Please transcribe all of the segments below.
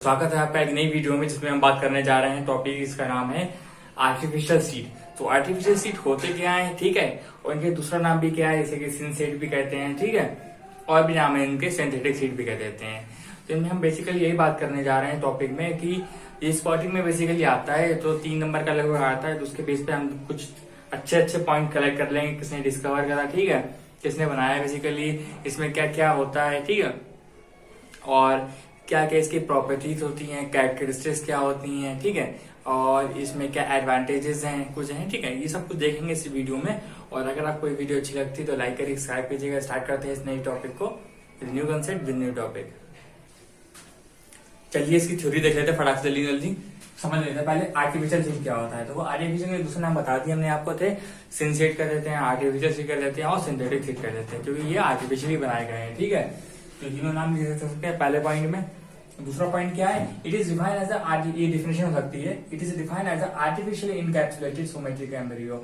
स्वागत है आपका एक नई वीडियो में जिसमें हम बात करने जा रहे हैं। टॉपिक इसका नाम है आर्टिफिशियल सीड। तो आर्टिफिशियल सीड होते क्या है, ठीक है, और इनके दूसरा नाम भी क्या है, जैसे कि सिंसेट भी कहते हैं, ठीक है, और भी नाम है इनके, सिंथेटिक सीड भी कह देते हैं। तो इनमें हम बेसिकली यही बात करने जा रहे हैं टॉपिक में कि ये स्पॉटिंग में बेसिकली आता है, तो 3 नंबर का लगभग आता है। तो उसके बेस पे हम कुछ अच्छे अच्छे पॉइंट कलेक्ट कर लेंगे, किसने डिस्कवर करा, ठीक है, किसने बनाया, बेसिकली इसमें क्या क्या होता है, ठीक है, और क्या क्या इसकी प्रॉपर्टीज होती हैं, कैरेक्टरिस्टिक्स क्या होती हैं, ठीक है, और इसमें क्या एडवांटेजेस हैं, कुछ हैं, ठीक है, ये सब कुछ देखेंगे इस वीडियो में। और अगर आपको ये वीडियो अच्छी लगती है तो लाइक करिए, सब्सक्राइब कीजिएगा। स्टार्ट करते हैं इस नई टॉपिक को, new concept with new topic. चलिए इसकी थ्योरी देख लेते हैं फटाक से, जल्दी जल्दी समझ लेते हैं। पहले आर्टिफिशियल सीड क्या होता है, तो वो आर्टिफिशियल के दूसरे नाम बता दिए हमने आपको थे, सिंसेट कर देते हैं, आर्टिफिशियल सीड कर देते हैं और सिंथेटिक सीड कर देते हैं, क्योंकि ये आर्टिफिशियली बनाए गए हैं, ठीक है। तो तीनों नाम लिख सकते हैं पहले पॉइंट में। दूसरा पॉइंट क्या है, इट इज डिफाइंड एज ये डिफिनेशन हो सकती है, it is defined as artificially encapsulated somatic embryo.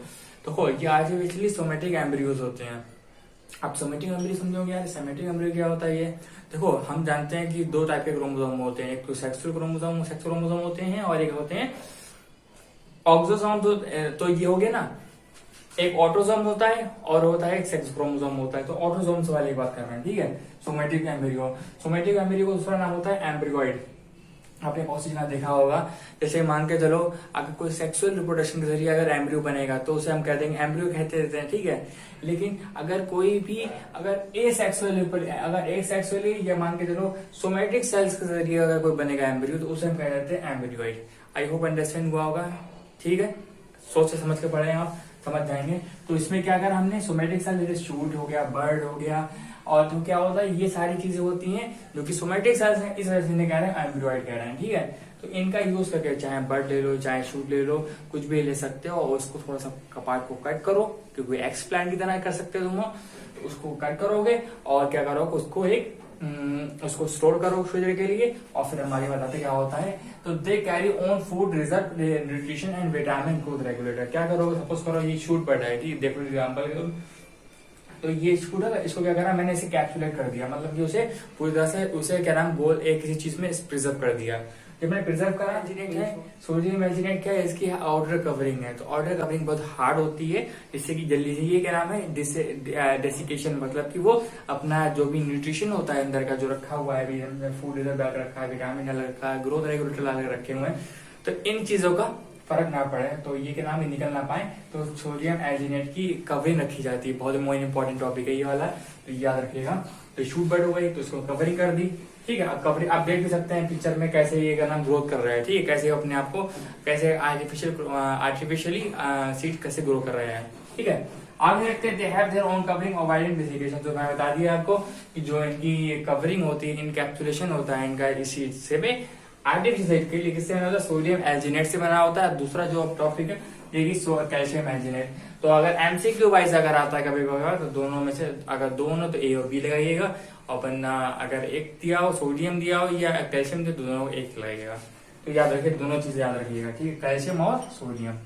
तो हो ये आर्टिफिशियली सोमेटिक एम्ब्रियोज होते हैं। आप सोमेटिक एम्ब्रियो समझोगे यार, सोमेटिक एम्ब्रियो क्या होता है ये, देखो हम जानते हैं कि 2 टाइप के क्रोमोसोम होते हैं, एक तो सेक्सुअल क्रोमोसोम होते हैं और एक होते हैं ऑक्सोसोम। तो ये हो गया ना, एक ऑटोसोम होता है और होता है एक सेक्स क्रोमोसोम होता है। तो ऑटोसोम्स वाली बात कर रहे हैं, ठीक है। सोमेटिक एम्ब्रियो का दूसरा नाम होता है एम्ब्रियोइड। आपने बहुत सी जगह देखा होगा, जैसे मान के चलो अगर कोई सेक्सुअल रिप्रोडक्शन के जरिए अगर एम्ब्रियो बनेगा तो उसे हम कहते हैं एम्ब्रियो कहते रहते हैं, ठीक है। लेकिन अगर कोई भी अगर एसेक्सुअली या मान के चलो सोमेटिक सेल्स के जरिए अगर कोई बनेगा एम्ब्रियो तो उसे हम कह देते हैं एम्ब्रियोइड। आई होप अंडरस्टैंड हुआ होगा, ठीक है। सोच से समझ के पढ़े आप, समझ जाएंगे। तो इसमें क्या करा हमने, सोमेटिक सेल जैसे शूट हो गया, बर्ड हो गया, और तो क्या होता है, ये सारी चीजें होती हैं जो कि सोमेटिक सेल्स हैं, इस वजह से कह रहे हैं एम्ब्रियोइड कह रहे हैं, ठीक है। तो इनका यूज करके चाहे बर्ड ले लो, चाहे शूट ले लो, कुछ भी ले सकते हो, और उसको थोड़ा सा कपाट को कट करो, क्योंकि एक्सप्लांट की तरह कर सकते हो तुम। उसको कट करोगे और क्या करोगे, उसको स्टोर करो कुछ देर के लिए, और फिर हमारे बताते क्या होता है। तो they carry on food reserve nutrition and vitamin growth regulator. क्या करोगे, सपोज करो ये शूट बर्ड है, ठीक, देखो एग्जाम्पल। तो ये शूट है, इसको क्या करा मैंने, इसे कैप्सुलेट कर दिया, मतलब कि उसे पूरी तरह से उसे क्या नाम गोल एक किसी चीज में प्रिजर्व कर दिया। जब मैंने प्रिजर्व करा, सोडियम एल्जिनेट क्या है, इसकी आउटर कवरिंग है। तो आउटर कवरिंग बहुत हार्ड होती है, जिससे कि जल्दी से ये क्या नाम है, डेसिकेशन, मतलब कि वो अपना जो भी न्यूट्रिशन होता है अंदर का जो रखा हुआ है, फूड रिजर्व डाल रखा है, विटामिन डाल रखा है, ग्रोथ रेगुलेटर डाल रखे हुए हैं, तो इन चीजों का फर्क ना पड़े, तो ये के नाम ही निकल ना पाए, तो सोडियम एल्जिनेट की कवरिंग रखी जाती है। बहुत मोस्ट इंपॉर्टेंट टॉपिक है ये वाला, तो याद रखिएगा। तो शूट बर्ड हो गई, तो इसको कवरिंग कर दी, ठीक है। कवरिंग आप देख भी सकते हैं पिक्चर में कैसे ये का नाम ग्रोथ कर रहा है, ठीक है, कैसे अपने आप को कैसे आर्टिफिशियली सीड कैसे ग्रो कर रहे हैं, ठीक है। आगे देखते हैं, they have their own covering avoiding desiccation. तो मैं बता दिया आपको कि जो इनकी कवरिंग होती है, इनकैप्सुलेशन होता है इनका इस सीड से में आर्टिफिशियल के लिए किससे बना होता है, सोडियम एल्जिनेट से बना होता है। दूसरा जो टॉपिक है ये कैल्शियम एल्जिनेट। तो अगर एमसीक्यू वाइज अगर आता है कभी कभी, तो दोनों में से अगर दोनों तो ए और बी लगाइएगा, और वरना अगर एक दिया हो, सोडियम दिया हो या कैल्शियम दिया, दोनों एक लगाइएगा। तो याद रखिए, दोनों चीजें याद रखिएगा, ठीक है, कैल्शियम और सोडियम।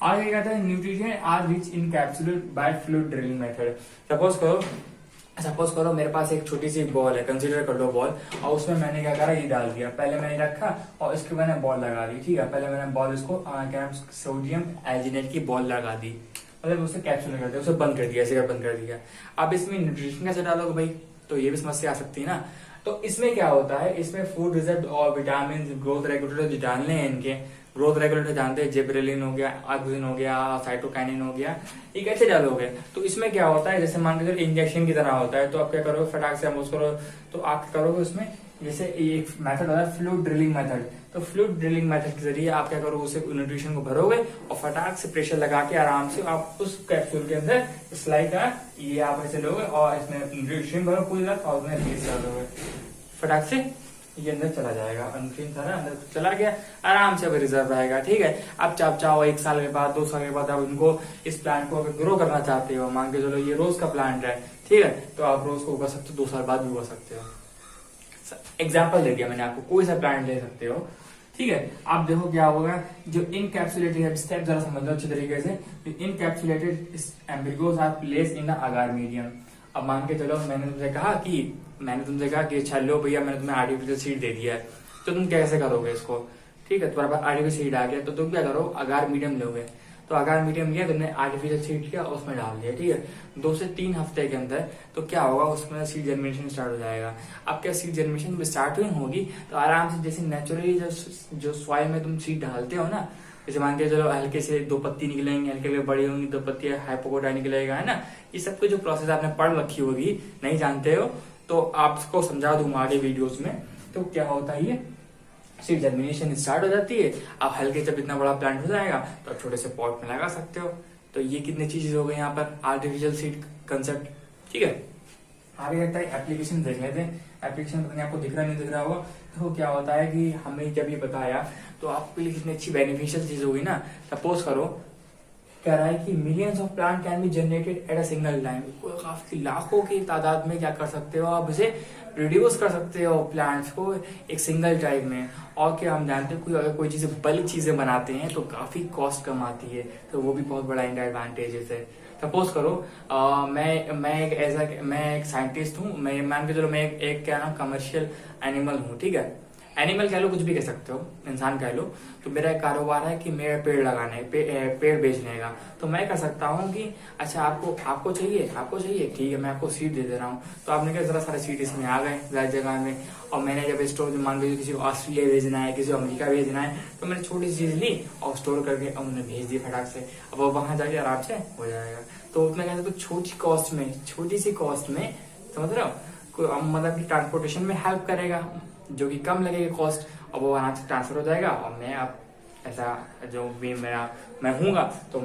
आगे कहते हैं nutrition are rich encapsulate by fluid drilling method. Suppose करो मेरे पास एक छोटी सी बॉल है, कंसीडर कर लो बॉल, और उसमें मैंने क्या करा, ये डाल दिया, पहले मैंने रखा और इसके मैंने बॉल लगा दी, ठीक है। पहले मैंने बॉल इसको क्या सोडियम एल्जिनेट की बॉल लगा दी, मतलब उसे कैप्सूल कर दिया, उसे बंद कर दिया, ऐसे बंद कर दिया। अब इसमें न्यूट्रिशन कैसे डालोगे भाई, तो ये भी समस्या आ सकती है ना। तो इसमें क्या होता है, इसमें फूड रिजर्व और विटामिन ग्रोथ रेगुलेटर जो डालने हैं इनके, ग्रोथ रेगुलेटर जानते हैं, जिबरेलिन हो गया, आक्सिन हो गया, साइटोकाइनिन हो गया, ये कैसे डालोगे। तो इसमें क्या होता है, जैसे मान लीजिए इंजेक्शन की तरह होता है, तो आप क्या करोगे, फटाक से हम करो, तो आप करोगे उसमें, जैसे एक मेथड होता है फ्लूइड ड्रिलिंग मेथड। तो फ्लूइड ड्रिलिंग मेथड के जरिए आप क्या करोगे, उसे न्यूट्रिशन को भरोगे और फटाक से प्रेशर लगा के आराम से आप उस कैप्सूल के अंदर स्लाइड का ये आप ऐसे लोगे और इसमें न्यूट्रिशन भरो पूरी रात, और उसमें रिलीज कर दोगे, फटाक से ये अंदर चला जाएगा, न्यूट्रिशन सारा अंदर चला गया, आराम से रिजर्व रहेगा, ठीक है। अब आप चाहो 1 साल के बाद, 2 साल के बाद आप उनको इस प्लांट को अगर ग्रो करना चाहते हो, मान के चलो ये रोज का प्लांट है, ठीक है, तो आप रोज को उगा सकते हो, 2 साल बाद भी उगा सकते हो। एग्जाम्पल दे दिया मैंने आपको, कोई सा प्लांट ले सकते हो, ठीक है। आप देखो क्या होगा, जो इनकैप्सुलेटेड है, स्टेप जरा समझ लो अच्छे तरीके से। Encapsulated embryos are place in the agar medium. अब मान के चलो मैंने तुमसे कहा कि अच्छा लो भैया मैंने तुम्हें आर्टिफिशियल सीड दे दिया है, तो तुम कैसे करोगे इसको? ठीक है, तुम्हारे पास आर्टिफिशियल सीड आ गया तो तुम क्या करो, अगार मीडियम लोगे। तो अगार मीडियम लिया, तुमने आर्टिफिशियल सीड किया, उसमें डाल दिया। ठीक है, 2 से 3 हफ्ते के अंदर तो क्या होगा, उसमें सीड जर्मिनेशन स्टार्ट हो जाएगा। अब क्या सीड जर्मिनेशन स्टार्टिंग होगी तो आराम से जैसे नेचुरली जो सॉइल में तुम सीड डालते हो ना, जैसे मान के चलो हल्के से 2 पत्ती निकलेंगे, हल्के हल्के बड़ी होंगी 2 पत्ती, हाइपोकोटा निकलेगा, है ना। ये सब जो प्रोसेस आपने पढ़ रखी होगी, नहीं जानते हो तो आपको समझा दूंगा आगे वीडियोस में। तो क्या होता है, ये सीड जर्मिनेशन स्टार्ट हो जाती है। आप हल्के जब इतना बड़ा प्लांट हो जाएगा तो आप छोटे से पॉट में लगा सकते हो। तो ये कितनी चीजें हो गई यहाँ पर आर्टिफिशियल सीड कंसेप्ट। ठीक है, आगे लगता है एप्लीकेशन देख लेते हैं। एप्लीकेशन पता नहीं आपको दिख रहा नहीं दिख रहा होगा। तो क्या होता है कि हमें जब ये बताया तो आपके लिए कितनी अच्छी बेनिफिशियल चीज होगी ना। सपोज करो कह रहा है कि millions of plant can be generated at a single time. काफी लाखों की तादाद में क्या कर सकते हो आप, इसे रिड्यूस कर सकते हो प्लांट्स को एक सिंगल टाइम में। और क्या हम जानते हैं, अगर कोई चीजें बल्क चीजें बनाते हैं तो काफी कॉस्ट कम आती है, तो वो भी बहुत बड़ा एडवांटेज है। सपोज करो मैं एक साइंटिस्ट हूँ, मैं मान के चलो मैं एक क्या नाम कमर्शियल एनिमल हूँ। ठीक है, एनिमल कह लो, कुछ भी कह सकते हो, इंसान कह लो। तो मेरा एक कारोबार है कि मेरा पेड़ लगाने पेड़ बेचने का। तो मैं कर सकता हूँ कि अच्छा आपको चाहिए, ठीक है मैं आपको सीड दे दे रहा हूँ। तो आपने क्या जरा सारे सीड इसमें आ गए हर जगह में। और मैंने जब स्टोर मान लीजिए किसी को ऑस्ट्रेलिया भेजना है, किसी को अमेरिका भेजना है, तो मैंने छोटी सी चीज ली और स्टोर करके उन्हें भेज दी फटाक से। अब वो वहां जाके आराम से हो जाएगा। तो उसमें क्या तो छोटी सी कॉस्ट में समझ रहे हो, मतलब कि ट्रांसपोर्टेशन में हेल्प करेगा, जो कि कम लगेगा कॉस्ट। और वो आराम से ट्रांसफर हो जाएगा। और मैं अब ऐसा जो भी मैं हूँगा तो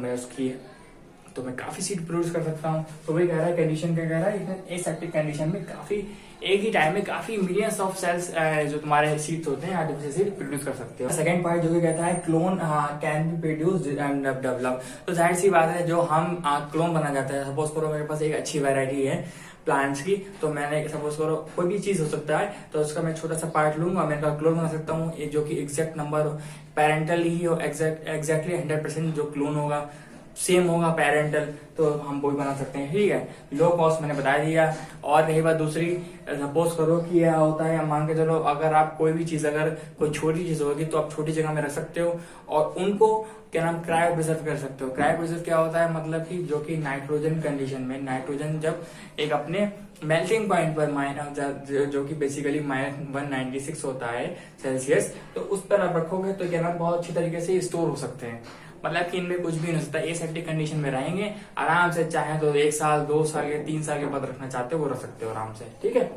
मैं काफी सीड प्रोड्यूस कर सकता हूँ। तो वही कह रहा है कंडीशन क्या कह रहा है, एसेप्टिक कंडीशन में काफी एक ही टाइम में काफी मिलियंस ऑफ सेल्स जो तुम्हारे सीड्स होते हैं आर्टिफिशियल सीड प्रोड्यूस कर सकते हो। सेकंड पार्ट जो कि कहता है clone can be produce and develop. तो जाहिर सी बात है, जो हम क्लोन बना जाता है। सपोज करो मेरे पास एक अच्छी वैरायटी है प्लांट्स की, तो मैंने सपोज करो कोई भी चीज हो सकता है, तो उसका मैं छोटा सा पार्ट लूंगा, मैं क्लोन बना सकता हूँ जो कि एग्जैक्ट नंबर पेरेंटल ही हो, एग्जैक्टली 100% जो क्लोन होगा सेम होगा पेरेंटल, तो हम वो भी बना सकते हैं। ठीक है, लो कॉस्ट मैंने बता दिया। और रही बात दूसरी, सपोज करो कि यह होता है, मान के चलो अगर आप कोई भी चीज अगर कोई छोटी चीज होगी तो आप छोटी जगह में रख सकते हो और उनको क्या नाम क्रायो प्रिजर्व कर सकते हो। क्रायो प्रिजर्व क्या होता है, मतलब कि जो कि नाइट्रोजन कंडीशन में, नाइट्रोजन जब एक अपने मेल्टिंग पॉइंट पर जो कि बेसिकली -196 होता है सेल्सियस, तो उस पर आप रखोगे तो क्या नाम बहुत अच्छी तरीके से स्टोर हो सकते हैं। मतलब कि इनमें कुछ भी नहीं हो सकता, एसेप्टिक कंडीशन में रहेंगे आराम से। चाहे तो 1 साल 2 साल या 3 साल के बाद रखना चाहते हो वो रख सकते हो आराम से। ठीक है,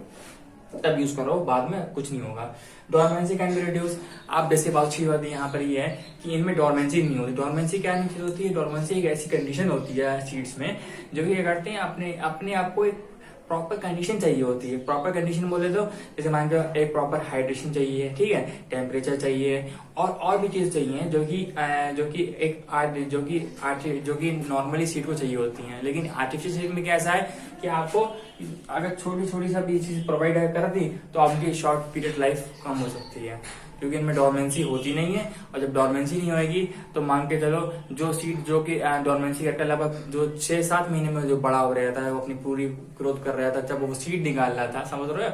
तब यूज करो, बाद में कुछ नहीं होगा। Dormancy can be reduce. आप जैसे बात अच्छी बात यहाँ पर ये है कि इनमें डोरमेंसी नहीं होती। डोरमेंसी क्या नहीं होती है, डोरमेंसी एक ऐसी कंडीशन होती है सीड्स में जो कि क्या करते हैं, अपने आप को एक प्रॉपर कंडीशन चाहिए होती है। प्रॉपर कंडीशन बोले तो जैसे मान लो एक प्रॉपर हाइड्रेशन चाहिए, ठीक है, टेम्परेचर चाहिए और भी चीज चाहिए जो कि नॉर्मली सीड को चाहिए होती हैं। लेकिन आर्टिफिशियल सीड में कैसा है कि आपको अगर छोटी सा भी चीज प्रोवाइड कर दी तो आपकी शॉर्ट पीरियड लाइफ कम हो सकती है, क्योंकि इनमें डोरमेंसी होती नहीं है। और जब डोरमेंसी नहीं होगी तो मान के चलो जो सीड जो कि डोरमेंसी करता है लगभग जो 6-7 महीने में जो बड़ा हो रहा था, वो अपनी पूरी ग्रोथ कर रहा था, जब वो सीड निकाल रहा था, समझ रहे हो,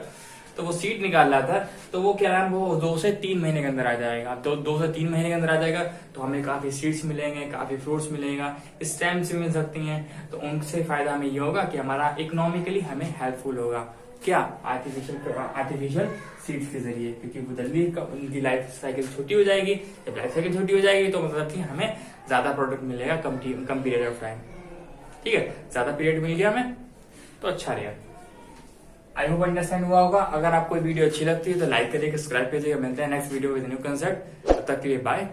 तो वो सीड निकाल रहा था, तो वो क्या है, वो 2 से 3 महीने के अंदर आ जाएगा। तो 2 से 3 महीने के अंदर आ जाएगा तो हमें काफी सीड्स मिलेंगे, काफी फ्रूट्स मिलेगा, स्टेम्स भी मिल सकती हैं। तो उनसे फायदा हमें ये होगा कि हमारा इकोनॉमिकली हमें हेल्पफुल होगा, क्या आर्टिफिशियल सीड्स के जरिए, क्योंकि वो जल्दी उनकी लाइफ साइकिल छोटी हो जाएगी। जब लाइफ साइकिल छोटी हो जाएगी तो मतलब कि हमें ज्यादा प्रोडक्ट मिलेगा कम पीरियड ऑफ टाइम। ठीक है, ज्यादा पीरियड मिल गया हमें तो अच्छा रहेगा। आई होप अंडरस्टैंड हुआ होगा। अगर आपको वीडियो अच्छी लगती है तो लाइक करिए, सब्सक्राइब कीजिएगा। मिलते हैं next video with new concept. तब तक के लिए बाय।